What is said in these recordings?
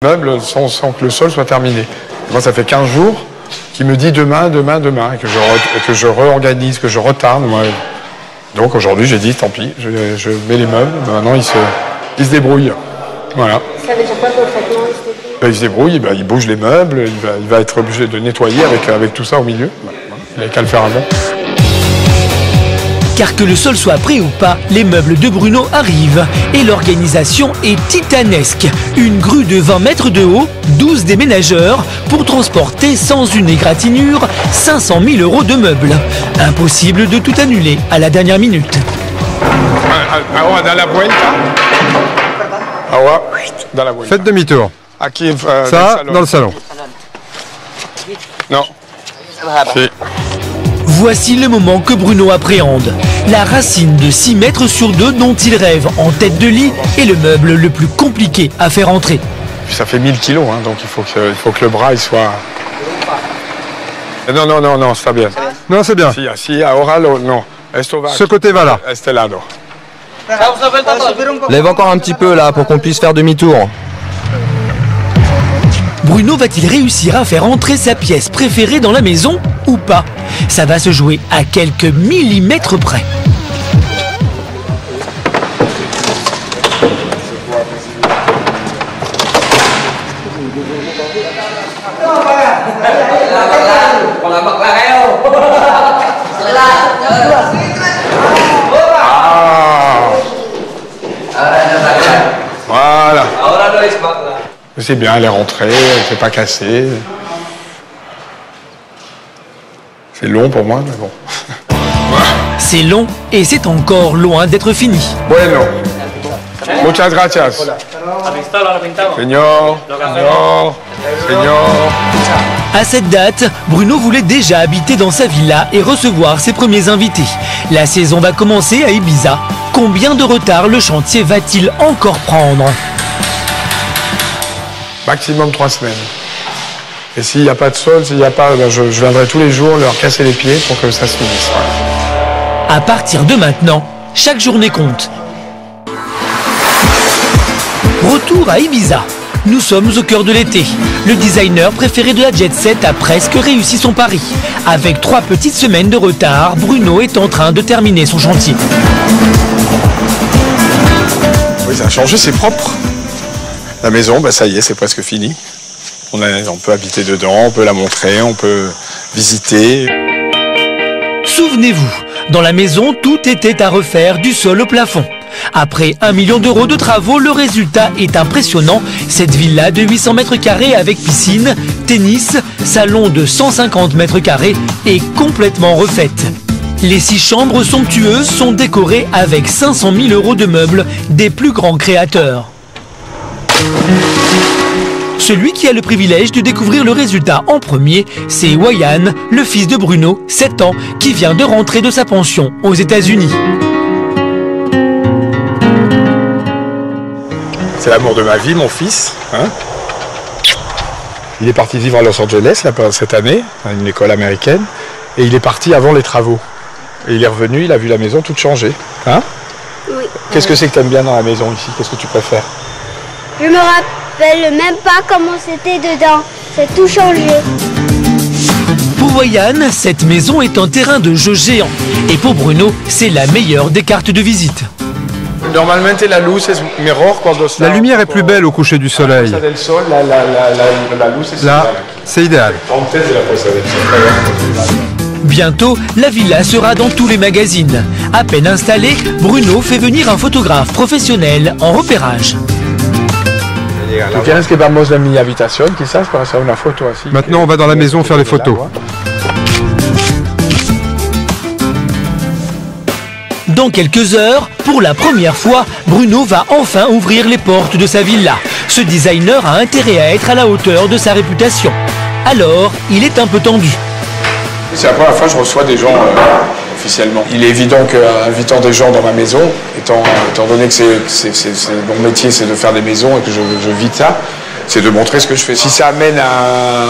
meubles sans que le sol soit terminé. Et moi, ça fait 15 jours qu'il me dit demain, et que je réorganise, que je retarde. Moi. Donc aujourd'hui, j'ai dit, tant pis, je mets les meubles. Maintenant, il se débrouille. Voilà. Ça veut dire quoi concrètement, il se débrouille, il bouge les meubles, il va être obligé de nettoyer avec tout ça au milieu. Il n'avait qu'à le faire avant. Car que le sol soit prêt ou pas, les meubles de Bruno arrivent. Et l'organisation est titanesque. Une grue de 20 mètres de haut, 12 déménageurs, pour transporter sans une égratignure 500 000 € de meubles. Impossible de tout annuler à la dernière minute. Ahora, dans la vuelta. Ahora, dans la vuelta. Faites demi-tour. Ça, dans le salon. Non. Si. Voici le moment que Bruno appréhende. La racine de 6 mètres sur 2 dont il rêve en tête de lit est le meuble le plus compliqué à faire entrer. Ça fait 1000 kilos, hein, donc il faut que le bras il soit... Non, c'est bien. Non, c'est bien. Si, ahora, non. Ce côté va là. Este lado. Lève encore un petit peu là pour qu'on puisse faire demi-tour. Bruno va-t-il réussir à faire entrer sa pièce préférée dans la maison ou pas? Ça va se jouer à quelques millimètres près. Voilà. C'est bien, elle est rentrée, elle ne s'est pas cassée. C'est long pour moi, mais bon. C'est long et c'est encore loin d'être fini. Bueno. Muchas gracias. Señor. À cette date, Bruno voulait déjà habiter dans sa villa et recevoir ses premiers invités. La saison va commencer à Ibiza. Combien de retard le chantier va-t-il encore prendre? Maximum 3 semaines. Et s'il n'y a pas de sol, s'il n'y a pas, je viendrai tous les jours leur casser les pieds pour que ça se finisse. Ouais. À partir de maintenant, chaque journée compte. Retour à Ibiza. Nous sommes au cœur de l'été. Le designer préféré de la jet set a presque réussi son pari. Avec 3 petites semaines de retard, Bruno est en train de terminer son chantier. Oui, ça a changé, c'est propre. La maison, ça y est, c'est presque fini. On peut habiter dedans, on peut la montrer, on peut visiter. Souvenez-vous, dans la maison, tout était à refaire du sol au plafond. Après 1 million d'euros de travaux, le résultat est impressionnant. Cette villa de 800 mètres carrés avec piscine, tennis, salon de 150 mètres carrés est complètement refaite. Les 6 chambres somptueuses sont décorées avec 500 000 € de meubles des plus grands créateurs. Celui qui a le privilège de découvrir le résultat en premier, c'est Wayan, le fils de Bruno, 7 ans, qui vient de rentrer de sa pension aux États-Unis. C'est l'amour de ma vie, mon fils. Hein, il est parti vivre à Los Angeles là, cette année, à une école américaine, et il est parti avant les travaux. Et il est revenu, il a vu la maison toute changée. Hein? Oui. Qu'est-ce que c'est que tu aimes bien dans la maison ici? Qu'est-ce que tu préfères? Je me rappelle même pas comment c'était dedans. C'est tout changé. Pour Wayan, cette maison est un terrain de jeu géant. Et pour Bruno, c'est la meilleure des cartes de visite. La lumière est plus belle au coucher du soleil. Là, c'est idéal. Bientôt, la villa sera dans tous les magazines. À peine installée, Bruno fait venir un photographe professionnel en repérage. Maintenant, on va dans la maison faire les photos. Dans quelques heures, pour la première fois, Bruno va enfin ouvrir les portes de sa villa. Ce designer a intérêt à être à la hauteur de sa réputation. Alors, il est un peu tendu. C'est la première fois que je reçois des gens officiellement. Il est évident qu'invitant des gens dans ma maison, étant donné que mon métier c'est de faire des maisons et que je vis de ça, c'est de montrer ce que je fais. Si ça amène à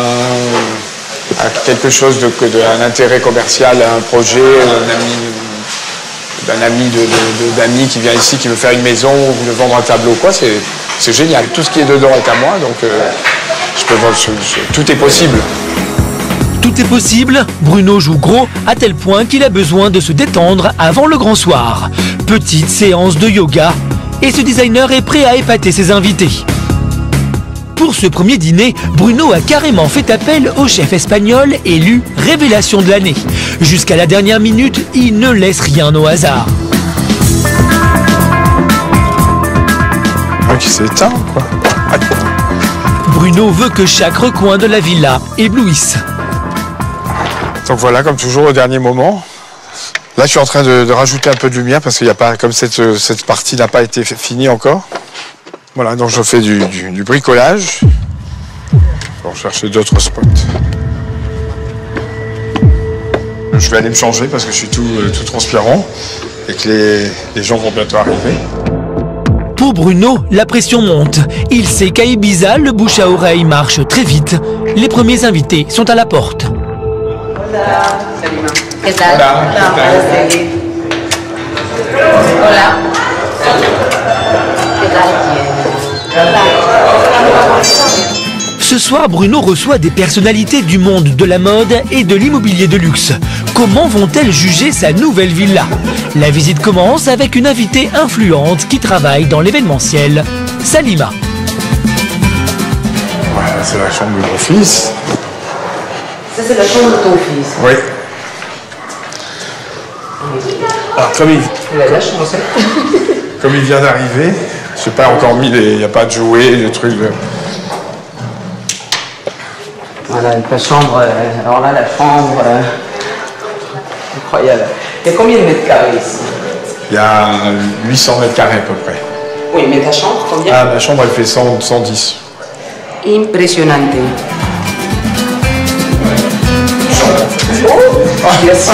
quelque chose d'un intérêt commercial, à un projet, d'un ami qui vient ici, qui veut faire une maison ou veut vendre un tableau, quoi, c'est génial. Tout ce qui est dedans est à moi, donc tout est possible. Tout est possible, Bruno joue gros à tel point qu'il a besoin de se détendre avant le grand soir. Petite séance de yoga et ce designer est prêt à épater ses invités. Pour ce premier dîner, Bruno a carrément fait appel au chef espagnol élu révélation de l'année. Jusqu'à la dernière minute, il ne laisse rien au hasard. Qui s'est éteint, quoi. Bruno veut que chaque recoin de la villa éblouisse. Donc voilà, comme toujours au dernier moment. Là, je suis en train de rajouter un peu de lumière parce qu'il n'y a pas, comme cette partie n'a pas été finie encore. Voilà, donc je fais du bricolage pour chercher d'autres spots. Je vais aller me changer parce que je suis tout transpirant et que les gens vont bientôt arriver. Pour Bruno, la pression monte. Il sait qu'à Ibiza, le bouche à oreille marche très vite. Les premiers invités sont à la porte. Hola, ¿qué tal? Hola. Ce soir, Bruno reçoit des personnalités du monde de la mode et de l'immobilier de luxe. Comment vont-elles juger sa nouvelle villa? La visite commence avec une invitée influente qui travaille dans l'événementiel, Salima. Voilà, c'est la chambre de mon fils. Ça, c'est la chambre de ton fils. Oui. Alors, comme Il a de la chance, hein. Comme il vient d'arriver, je sais pas encore mis il n'y a pas de jouets, de trucs. Voilà, la chambre, alors là, la chambre, incroyable. Il y a combien de mètres carrés ici? Il y a 800 mètres carrés à peu près. Oui, mais ta chambre, combien? Ah, la chambre, elle fait 110. Impressionnante. Oh, merci.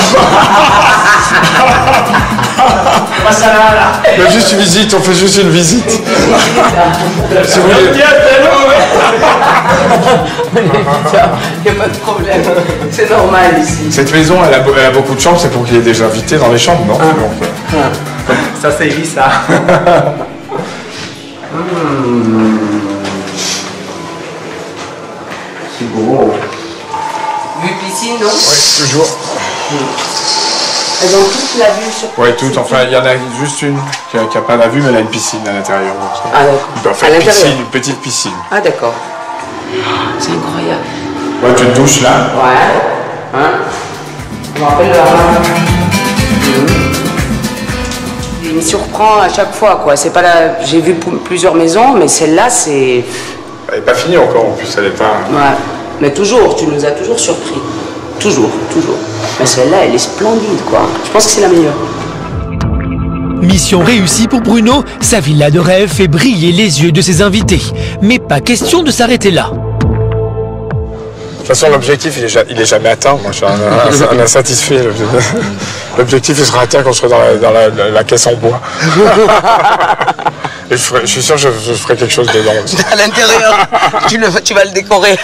Mais juste une visite, on fait juste une visite. Si vous voulez. Il n'y a pas de problème, c'est normal ici. Cette maison, elle a beaucoup de chambres, c'est pour qu'il y ait des invités dans les chambres, non? Ça c'est ça. C'est beau. Vue piscine, non? Oui, toujours. Elles ont toutes la vue sur. Oui, toutes. Enfin, il y en a juste une qui n'a pas la vue, mais elle a une piscine à l'intérieur. Ah d'accord. Il peut faire une piscine, une petite piscine. Ah d'accord. C'est incroyable. Ouais, tu te douches là. Ouais. Hein? Je me rappelle Il me surprend à chaque fois, quoi. C'est pas la. J'ai vu plusieurs maisons, mais celle-là, c'est. Elle n'est pas finie encore, en plus, elle n'est pas. Ouais. Mais toujours, tu nous as toujours surpris. Toujours, toujours. Mais celle-là, elle est splendide, quoi. Je pense que c'est la meilleure. Mission réussie pour Bruno, sa villa de rêve fait briller les yeux de ses invités. Mais pas question de s'arrêter là. De toute façon, l'objectif, il est jamais atteint. Moi, je suis un insatisfait. L'objectif, il sera atteint quand je serai dans la caisse en bois. Et je suis sûr que je ferai quelque chose dedans aussi. À l'intérieur, tu vas le décorer.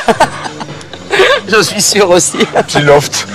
Je suis sûr aussi. Petit loft.